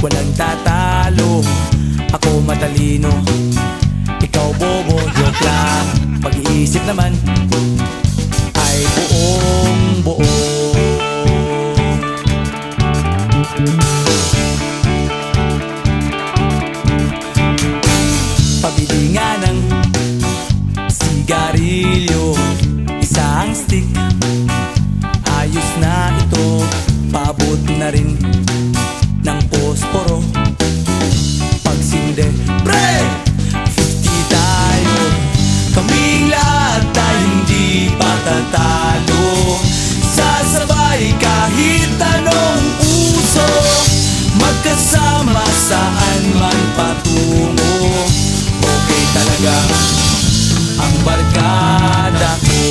walang tatalo. Ako matalino, ikaw bobo. Joke lang, pag-iisip naman ay buong buo. Pabili nga ng sigarilyo, isang stick, ayos na ito. Paabot na rin ng posporo. Pagsinde, pre! 50 tayo, kaming lahat tayo hindi patatalo. Sasabay kahit anong uso, magkasama saan man patungo. Okay talaga ang barkada ko.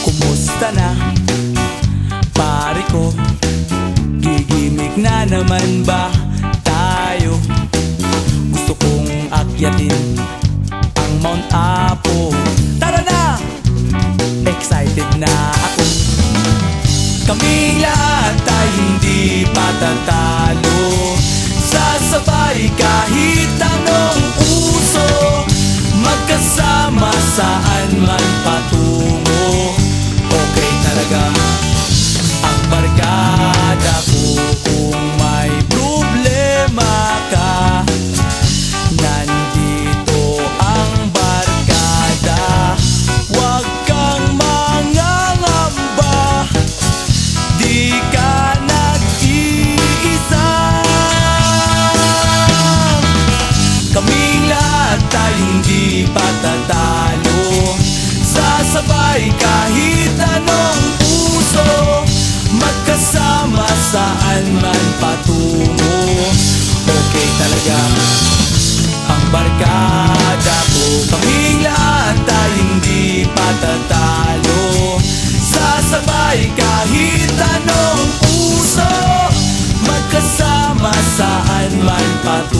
Kumusta na, pare ko? Gigimik na naman ba tayo? Gusto kong akyatin ang Mount Apo. Tara na! Excited na ako. Kaming lahat tayo hindi patatalo. Sasabay kahit anong uso, magkasama saan man patungo. Okay talaga ang barkada ko. Kung may problema ka, nandito ang barkada. Huwag kang mangangamba, di ka nag-iisa. Kaming lahat tayo hindi patatalo. Sasabay kahit anong uso, magkasama saan man patungo. Okay talaga ang barkada ko. Kaming lahat tayo hindi patatalo. Sasabay kahit anong uso, magkasama saan man patungo.